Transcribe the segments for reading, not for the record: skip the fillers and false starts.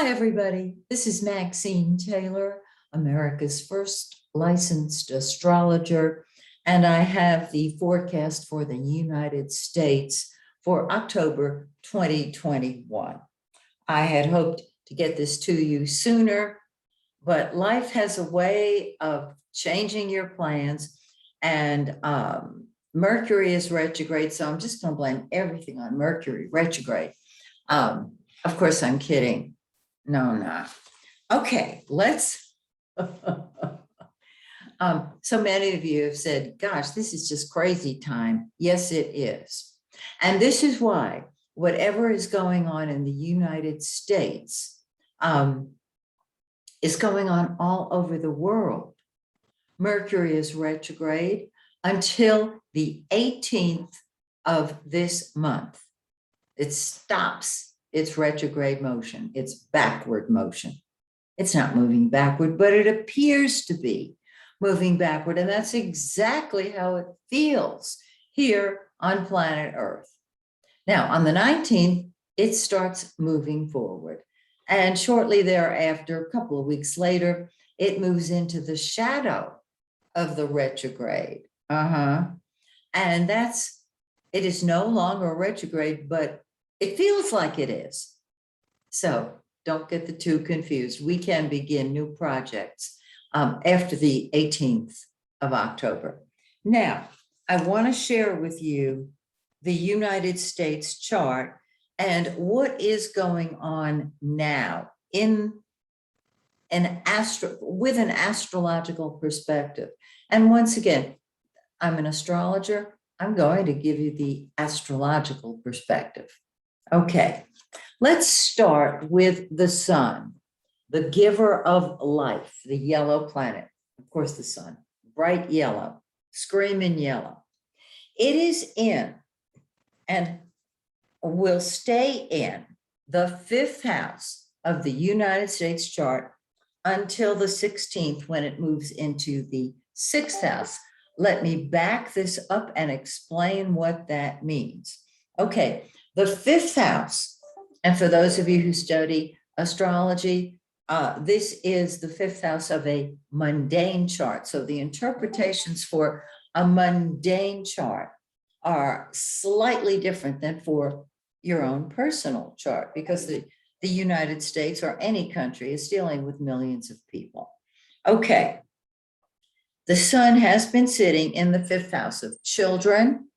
Hi, everybody. This is Maxine Taylor, America's first licensed astrologer, and I have the forecast for the United States for October 2021. I had hoped to get this to you sooner, but life has a way of changing your plans, and Mercury is retrograde, so I'm just going to blame everything on Mercury retrograde. Of course, I'm kidding. No, not. Okay, let's. So many of you have said, gosh, this is just crazy time. Yes, it is. And this is why whatever is going on in the United States is going on all over the world. Mercury is retrograde until the 18th of this month. It stops its retrograde motion, its backward motion. It's not moving backward, but it appears to be moving backward. And that's exactly how it feels here on planet Earth. Now, on the 19th, it starts moving forward. And shortly thereafter, a couple of weeks later, it moves into the shadow of the retrograde. And it is no longer retrograde, but it feels like it is. So don't get the two confused. We can begin new projects after the 18th of October. Now, I want to share with you the United States chart and what is going on now with an astrological perspective. And once again, I'm an astrologer. I'm going to give you the astrological perspective. Okay, let's start with the sun, the giver of life, the yellow planet. Of course, the sun, bright yellow, screaming yellow. It is in and will stay in the fifth house of the United States chart until the 16th when it moves into the sixth house. Let me back this up and explain what that means. Okay. The fifth house, and for those of you who study astrology, this is the fifth house of a mundane chart. So the interpretations for a mundane chart are slightly different than for your own personal chart, because the United States or any country is dealing with millions of people. Okay. The sun has been sitting in the fifth house of children.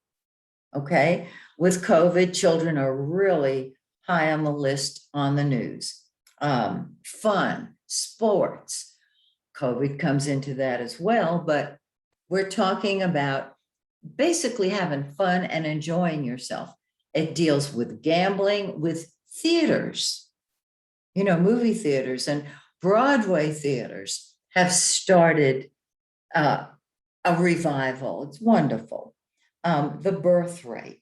Okay. With COVID, children are really high on the list on the news. Fun, sports, COVID comes into that as well, but we're talking about basically having fun and enjoying yourself. It deals with gambling, with theaters, movie theaters and Broadway theaters have started a revival. It's wonderful. The birth rate.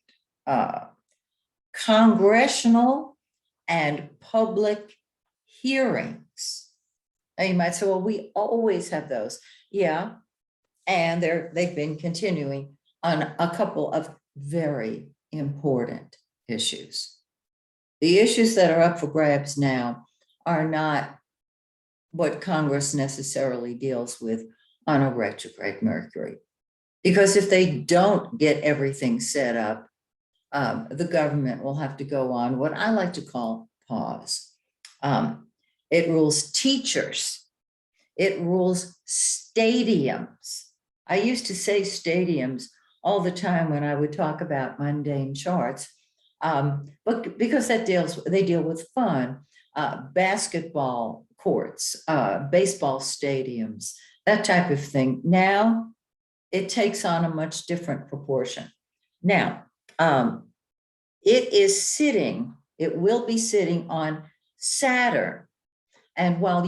Congressional and public hearings. Now you might say, well, we always have those. Yeah, and they've been continuing on a couple of very important issues. The issues that are up for grabs now are not what Congress necessarily deals with on a retrograde Mercury. Because if they don't get everything set up, the government will have to go on what I like to call pause. It rules teachers. It rules stadiums. I used to say stadiums all the time when I would talk about mundane charts, but because they deal with fun, basketball courts, baseball stadiums, that type of thing. Now, it takes on a much different proportion. Now, it will be sitting on Saturn. And while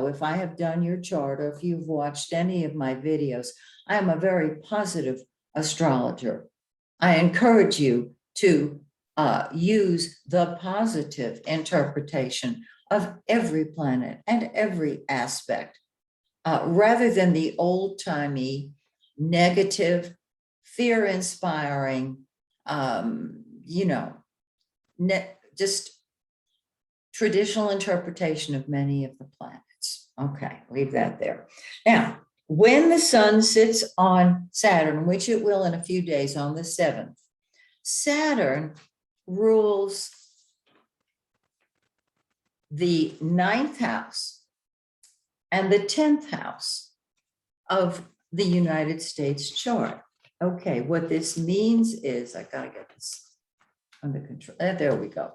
if I have done your chart or if you've watched any of my videos, I am a very positive astrologer. I encourage you to use the positive interpretation of every planet and every aspect, rather than the old-timey, negative, fear-inspiring, just traditional interpretation of many of the planets. Okay, leave that there. Now, when the sun sits on Saturn, which it will in a few days on the 7th, Saturn rules the 9th house and the 10th house of the United States chart. Okay, what this means is, I gotta get this under control. There we go.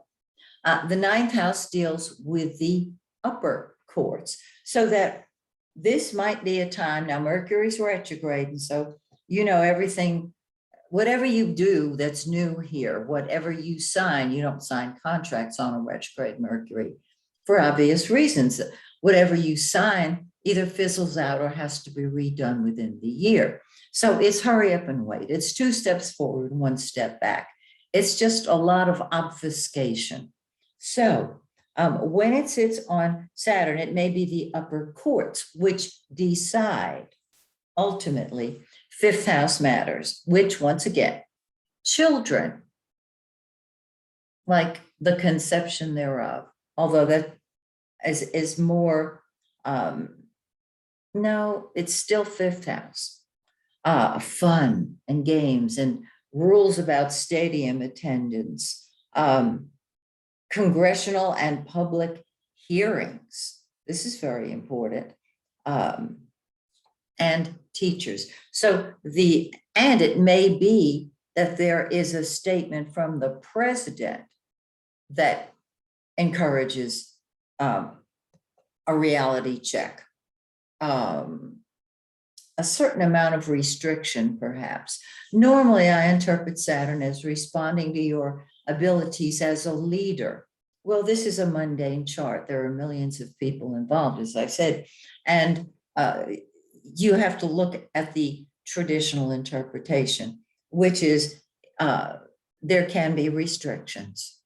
The 9th house deals with the upper courts, so that this might be a time, now Mercury's retrograde, and so, everything, whatever you do that's new here, whatever you sign, you don't sign contracts on a retrograde Mercury for obvious reasons. Whatever you sign either fizzles out or has to be redone within the year. So it's hurry up and wait. It's 2 steps forward, 1 step back. It's just a lot of obfuscation. So when it sits on Saturn, it may be the upper courts, which decide ultimately 5th house matters, which once again, children, like the conception thereof, although that is more, no, it's still 5th house. Fun and games and rules about stadium attendance, congressional and public hearings. This is very important. And teachers. So and it may be that there is a statement from the president that encourages a reality check, a certain amount of restriction, perhaps. Normally, I interpret Saturn as responding to your abilities as a leader. Well, this is a mundane chart. There are millions of people involved, as I said, and you have to look at the traditional interpretation, which is there can be restrictions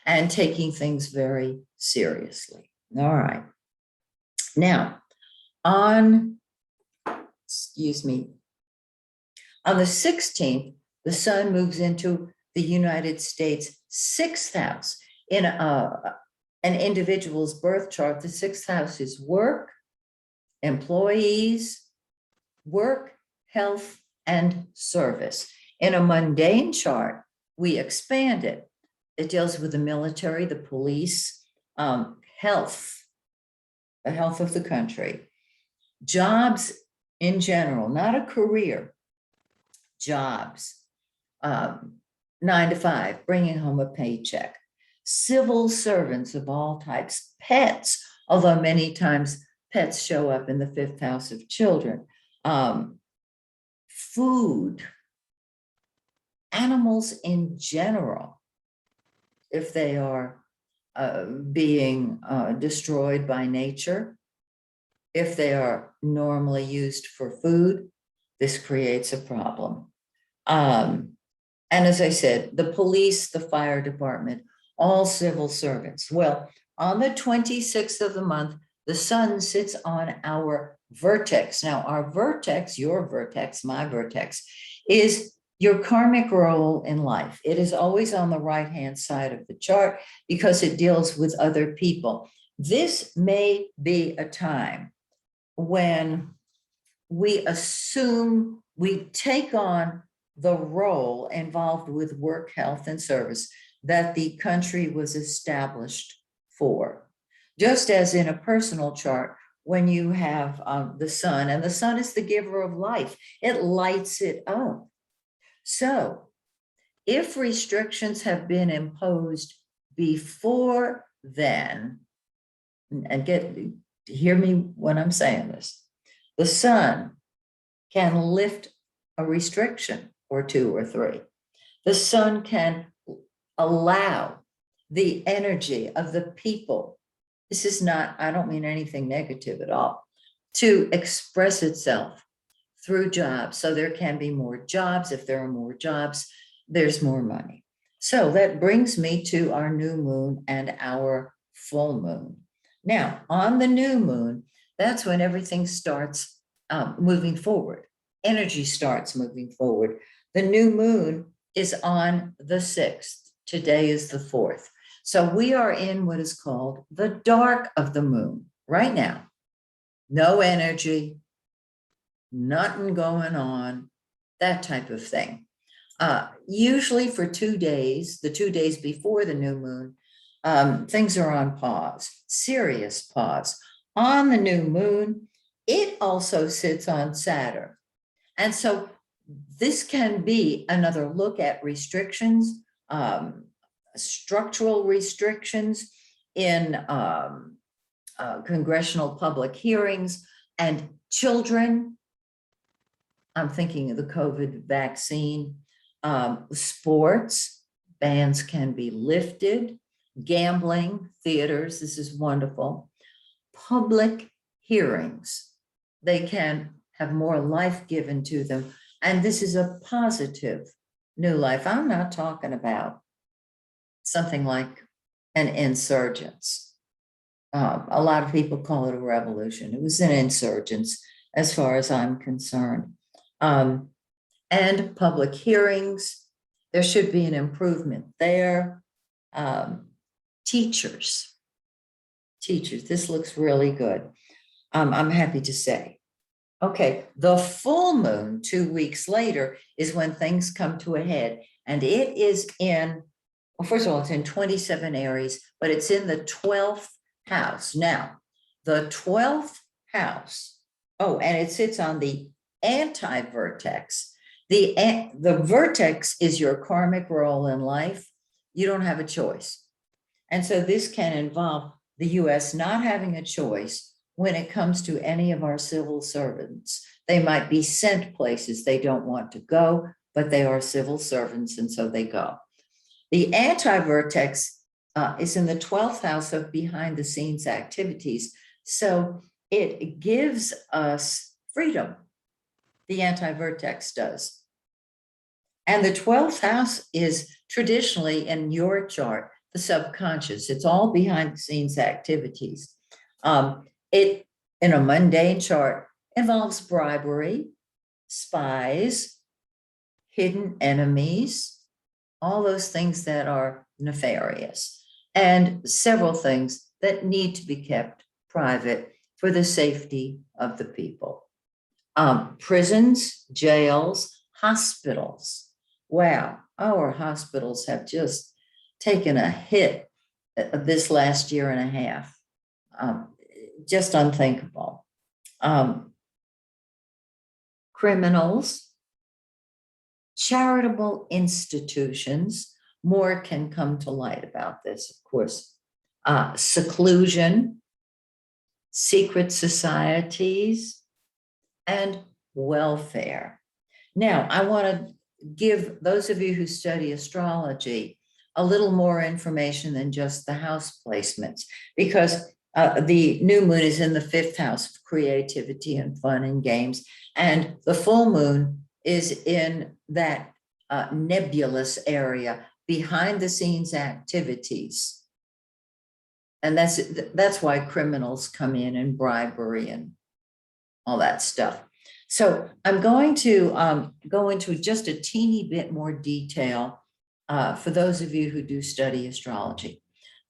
and taking things very seriously. All right. Now, on the 16th, the sun moves into the United States 6th house. In an individual's birth chart, the 6th house is work, employees, work, health, and service. In a mundane chart, we expand it. It deals with the military, the police, health, the health of the country, jobs in general, not a career, jobs, 9 to 5, bringing home a paycheck, civil servants of all types, pets, although many times pets show up in the 5th house of children, food, animals in general, if they are being destroyed by nature, if they are normally used for food, this creates a problem. And as I said, the police, the fire department, all civil servants. Well, on the 26th of the month, the sun sits on our vertex. Now, our vertex, your vertex, my vertex, is your karmic role in life. It is always on the right-hand side of the chart because it deals with other people. This may be a time when we assume we take on the role involved with work, health, and service that the country was established for. Just as in a personal chart, when you have the sun, and the sun is the giver of life, it lights it up. So if restrictions have been imposed before then, and hear me when I'm saying this, the sun can lift a restriction or 2 or 3. The sun can allow the energy of the people, this is not, I don't mean anything negative at all, to express itself through jobs. So there can be more jobs. If there are more jobs, there's more money. So that brings me to our new moon and our full moon. Now, on the new moon, that's when everything starts moving forward. Energy starts moving forward. The new moon is on the 6th. Today is the 4th. So we are in what is called the dark of the moon right now. No energy, nothing going on, that type of thing. Usually for 2 days, the 2 days before the new moon, things are on pause, serious pause. On the new moon, it also sits on Saturn. And so this can be another look at restrictions, structural restrictions in congressional public hearings, and children. I'm thinking of the COVID vaccine. Sports, bans can be lifted. Gambling, theaters, this is wonderful. Public hearings, they can have more life given to them. And this is a positive new life. I'm not talking about something like an insurgence. A lot of people call it a revolution. It was an insurgence, as far as I'm concerned. And public hearings, there should be an improvement there. Teachers, this looks really good. I'm happy to say. Okay, the full moon 2 weeks later is when things come to a head, and it is in, well, first of all, it's in 27 Aries, but it's in the 12th house. Now, the 12th house, oh, and it sits on the anti-vertex. The vertex is your karmic role in life. You don't have a choice. And so this can involve the US not having a choice when it comes to any of our civil servants. They might be sent places they don't want to go, but they are civil servants, and so they go. The anti-vertex is in the 12th house of behind the scenes activities. So it gives us freedom. The anti-vertex does. And the 12th house is traditionally in your chart, the subconscious. It's all behind the scenes activities. It, in a mundane chart, involves bribery, spies, hidden enemies, all those things that are nefarious, and several things that need to be kept private for the safety of the people. Prisons, jails, hospitals. Wow, our hospitals have just taken a hit this last year and a half. Just unthinkable. Criminals, charitable institutions, more can come to light about this, of course. Seclusion, secret societies, and welfare. Now, I want to give those of you who study astrology a little more information than just the house placements, because the new moon is in the 5th house of creativity and fun and games, and the full moon is in that nebulous area, behind the scenes activities. And that's why criminals come in, and bribery and all that stuff. So I'm going to go into just a teeny bit more detail for those of you who do study astrology.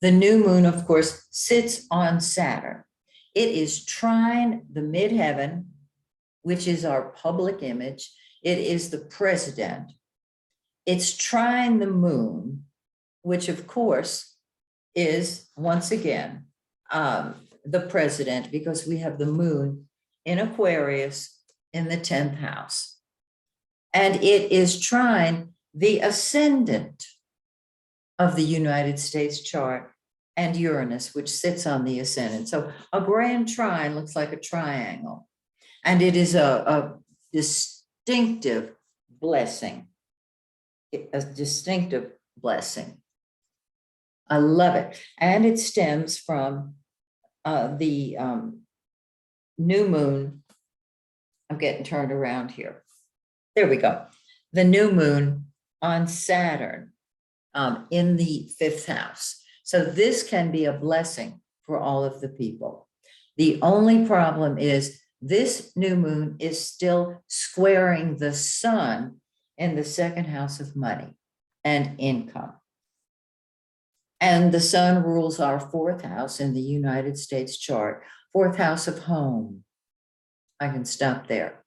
The new moon, of course, sits on Saturn. It is trine the midheaven, which is our public image. It is the president. It's trine the moon, which of course is, once again, the president, because we have the moon in Aquarius in the 10th house. And it is trine the ascendant of the United States chart, and Uranus, which sits on the ascendant. So a grand trine looks like a triangle, and it is a distinctive blessing, a distinctive blessing. I love it. And it stems from the new moon. I'm getting turned around here. There we go. The new moon on Saturn in the 5th house. So this can be a blessing for all of the people. The only problem is this new moon is still squaring the sun in the 2nd house of money and income. And the sun rules our fourth house in the United States chart, fourth house of home. I can stop there.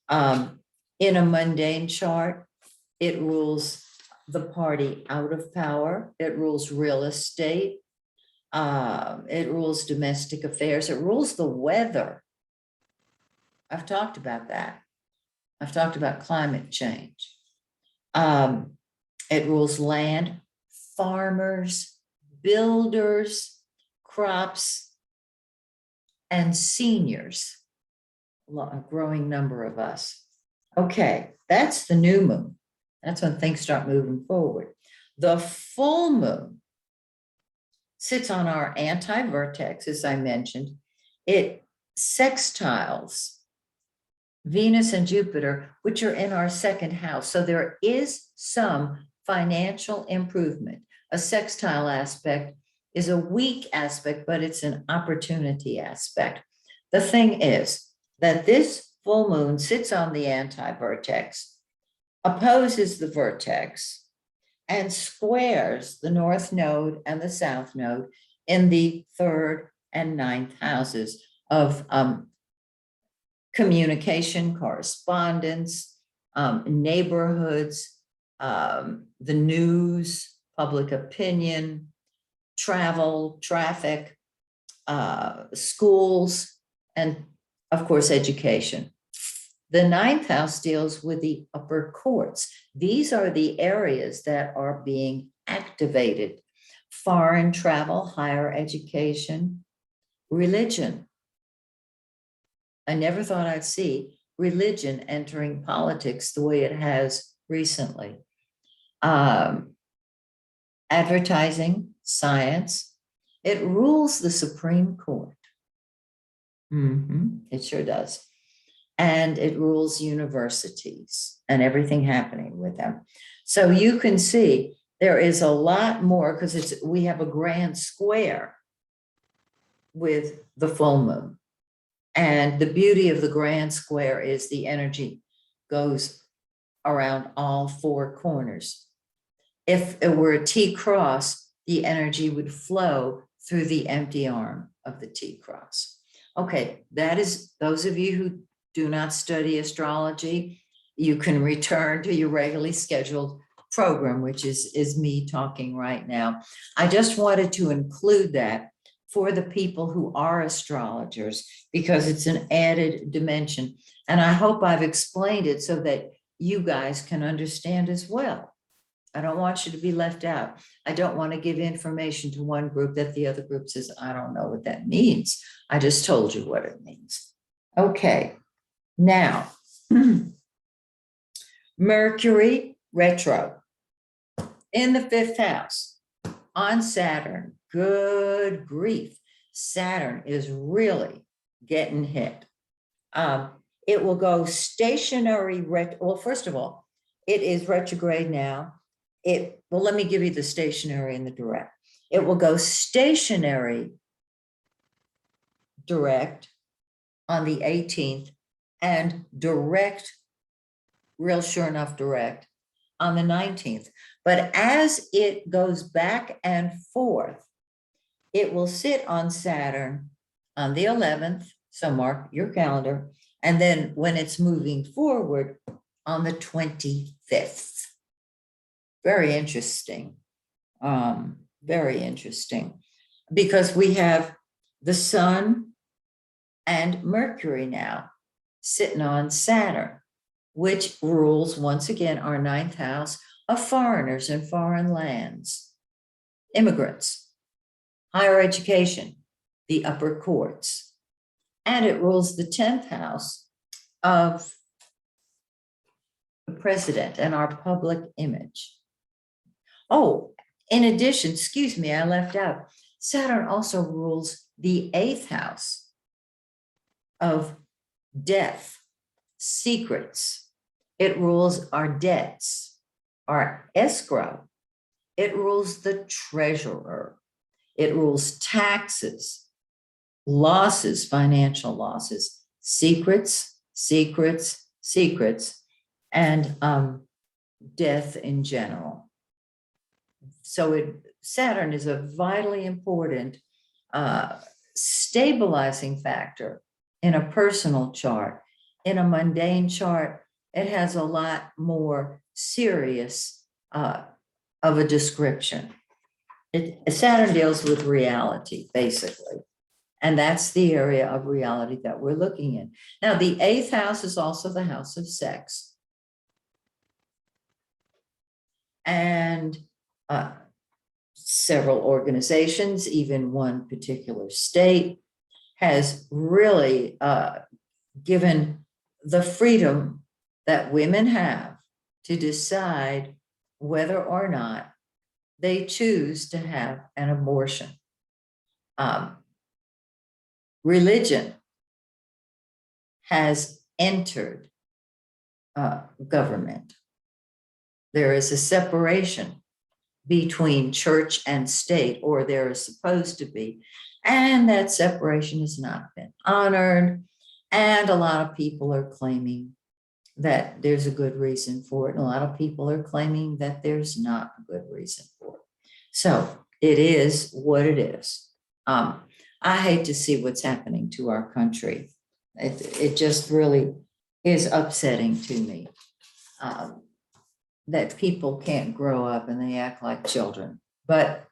In a mundane chart, it rules the party out of power. It rules real estate. It rules domestic affairs. It rules the weather. I've talked about that. I've talked about climate change. It rules land, farmers, builders, crops, and seniors, a growing number of us. Okay, that's the new moon. That's when things start moving forward. The full moon sits on our anti-vertex, as I mentioned. It sextiles Venus and Jupiter, which are in our second house. So there is some financial improvement. A sextile aspect is a weak aspect, but it's an opportunity aspect. The thing is that this full moon sits on the anti-vertex, opposes the vertex, and squares the north node and the south node in the third and ninth houses of communication, correspondence, neighborhoods, the news, public opinion, travel, traffic, schools, and of course, education. The ninth house deals with the upper courts. These are the areas that are being activated: foreign travel, higher education, religion. I never thought I'd see religion entering politics the way it has recently. Advertising, science, it rules the Supreme Court. It sure does. And it rules universities and everything happening with them. So you can see there is a lot more, because we have a grand square with the full moon. And the beauty of the grand square is the energy goes around all four corners. If it were a T cross, the energy would flow through the empty arm of the T cross. Okay, that is, those of you who do not study astrology, you can return to your regularly scheduled program, which is me talking right now. I just wanted to include that for the people who are astrologers, because it's an added dimension. And I hope I've explained it so that you guys can understand as well. I don't want you to be left out. I don't want to give information to one group that the other group says, I don't know what that means. I just told you what it means. Okay, now, Mercury retro in the fifth house on Saturn. Good grief. Saturn is really getting hit. It will go stationary. Well, first of all, it is retrograde now. Well, let me give you the stationary and the direct. It will go stationary direct on the 18th and direct, real sure enough direct, on the 19th. But as it goes back and forth, it will sit on Saturn on the 11th, so mark your calendar, and then when it's moving forward on the 25th. Very interesting, very interesting, because we have the sun and Mercury now sitting on Saturn, which rules, once again, our ninth house of foreigners and foreign lands, immigrants, higher education, the upper courts, and it rules the 10th house of the president and our public image. Oh, in addition, excuse me, I left out, Saturn also rules the 8th house of death, secrets. It rules our debts, our escrow. It rules the treasurer. It rules taxes, losses, financial losses, secrets, secrets, secrets, and death in general. So Saturn is a vitally important stabilizing factor in a personal chart. In a mundane chart, it has a lot more serious of a description. Saturn deals with reality, basically. And that's the area of reality that we're looking in. Now, the eighth house is also the house of sex. And several organizations, even one particular state, has really given the freedom that women have to decide whether or not they choose to have an abortion. Religion has entered government. There is a separation between church and state, or there is supposed to be, and that separation has not been honored. And a lot of people are claiming that there's a good reason for it. And a lot of people are claiming that there's not a good reason for it. So it is what it is. I hate to see what's happening to our country. It just really is upsetting to me that people can't grow up and they act like children. But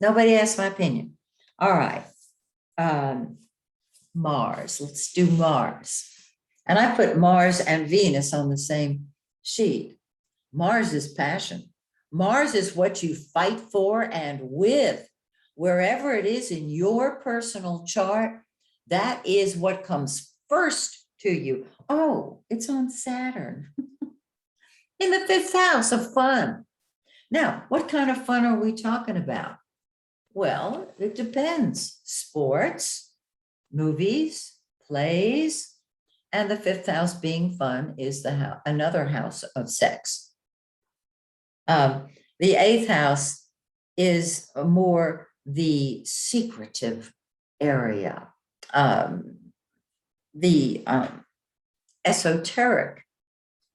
nobody asked my opinion. All right. Mars. Let's do Mars. And I put Mars and Venus on the same sheet. Mars is passion. Mars is what you fight for and with. Wherever it is in your personal chart, that is what comes first to you. Oh, it's on Saturn in the fifth house of fun. Now, what kind of fun are we talking about? Well, it depends. Sports, movies, plays, and the fifth house being fun is the another house of sex. The eighth house is more the secretive area, the esoteric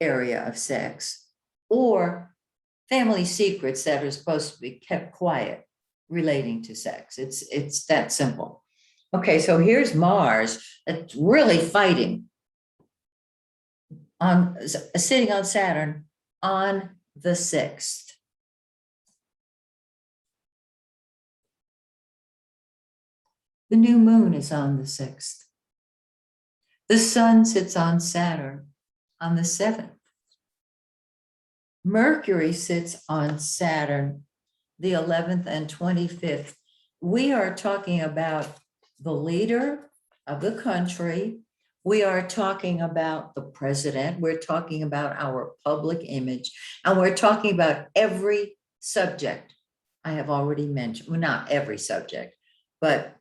area of sex, or family secrets that are supposed to be kept quiet relating to sex. It's that simple. Okay, so here's Mars. It's really fighting on sitting on Saturn on the 6th. The new moon is on the 6th. The sun sits on Saturn on the 7th. Mercury sits on Saturn the 11th and 25th. We are talking about the leader of the country. We are talking about the president. We're talking about our public image. And we're talking about every subject I have already mentioned. Well, not every subject, but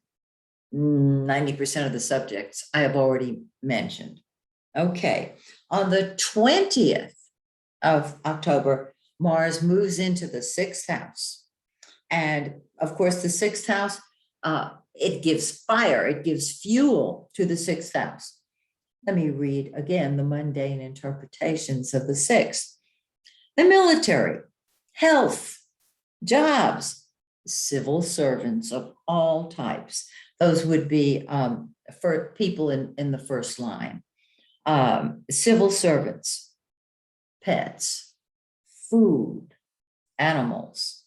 90% of the subjects I have already mentioned. Okay, on the 20th of October, Mars moves into the 6th house. And of course, the 6th house, it gives fire, it gives fuel to the 6th house. Let me read again the mundane interpretations of the 6th. The military, health, jobs, civil servants of all types. Those would be for people in the first line. Civil servants, pets, food, animals,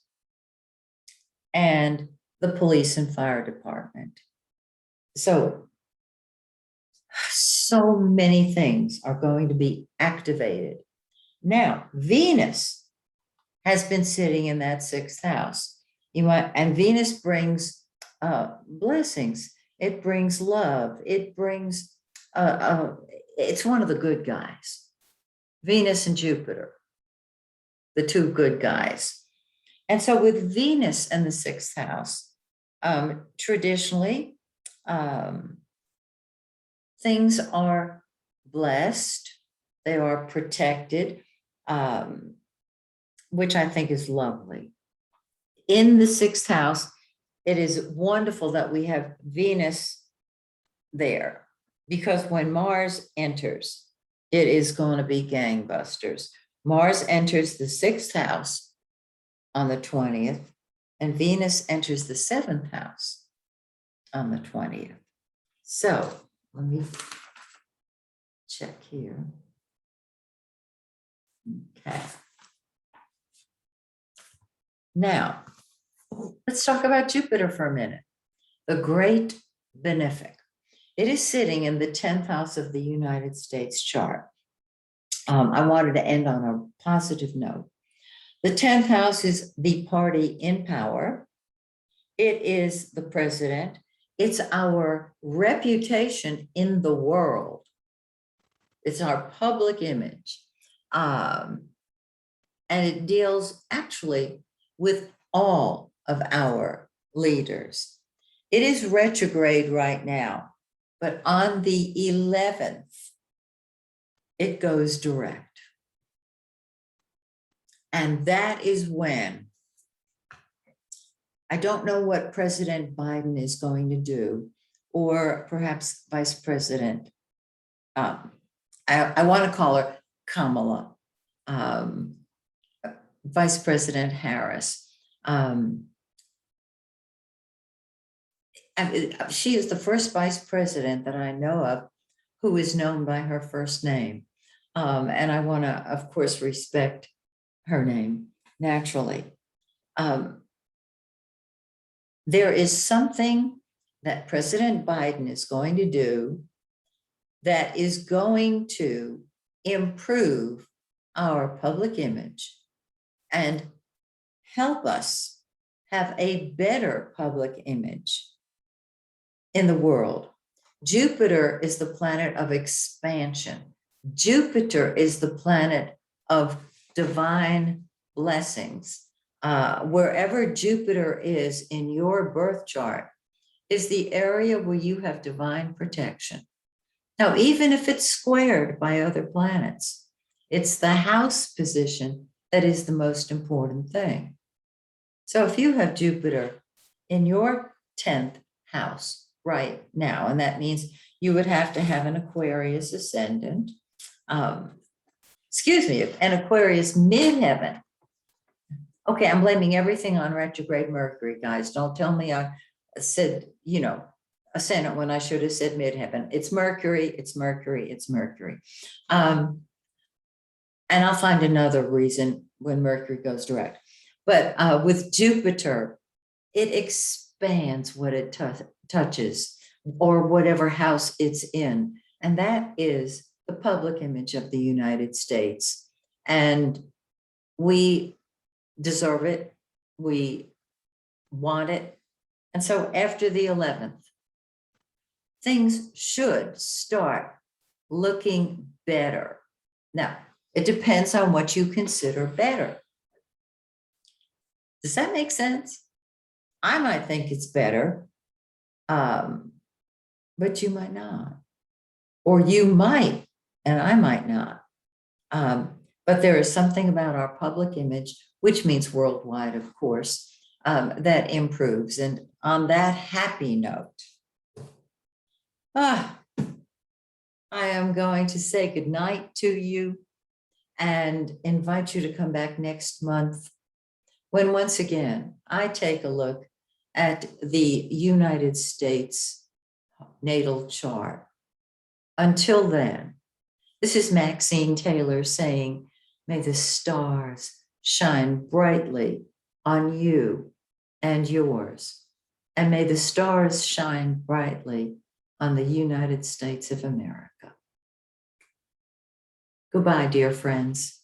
and the police and fire department. So many things are going to be activated. Now, Venus has been sitting in that 6th house. And Venus brings blessings. It brings love. It brings, it's one of the good guys. Venus and Jupiter, the two good guys. And so with Venus in the 6th house, traditionally, things are blessed, they are protected, which I think is lovely. In the 6th house, it is wonderful that we have Venus there, because when Mars enters, it is going to be gangbusters. Mars enters the 6th house on the 20th, and Venus enters the 7th house on the 20th. So let me check here. Okay. Now, let's talk about Jupiter for a minute. The great benefic. It is sitting in the 10th house of the United States chart. I wanted to end on a positive note. The 10th house is the party in power. It is the president. It's our reputation in the world. It's our public image. And it deals actually with all of our leaders. It is retrograde right now, but on the 11th, it goes direct. And that is when, I don't know what President Biden is going to do, or perhaps Vice President, I want to call her Kamala, Vice President Harris. She is the first vice president that I know of who is known by her first name. And I want to, of course, respect her name naturally. There is something that President Biden is going to do that is going to improve our public image and help us have a better public image in the world. Jupiter is the planet of expansion. Jupiter is the planet of divine blessings. Wherever Jupiter is in your birth chart is the area where you have divine protection. Now, even if it's squared by other planets, it's the house position that is the most important thing. So if you have Jupiter in your 10th house right now, and that means you would have to have an Aquarius ascendant, an Aquarius midheaven. Okay, I'm blaming everything on retrograde Mercury, guys. Don't tell me I said, ascendant when I should have said midheaven. It's Mercury, it's Mercury, it's Mercury. And I'll find another reason when Mercury goes direct. But with Jupiter, it expands what it touches or whatever house it's in. And that is the public image of the United States. And we deserve it. We want it. And so after the 11th, things should start looking better. Now, it depends on what you consider better. Does that make sense? I might think it's better, but you might not. Or you might, and I might not. But there is something about our public image, which means worldwide, of course, that improves. And on that happy note, I am going to say goodnight to you and invite you to come back next month when once again I take a look at the United States natal chart. Until then, this is Maxine Taylor saying, may the stars shine brightly on you and yours, and may the stars shine brightly on the United States of America. Goodbye, dear friends.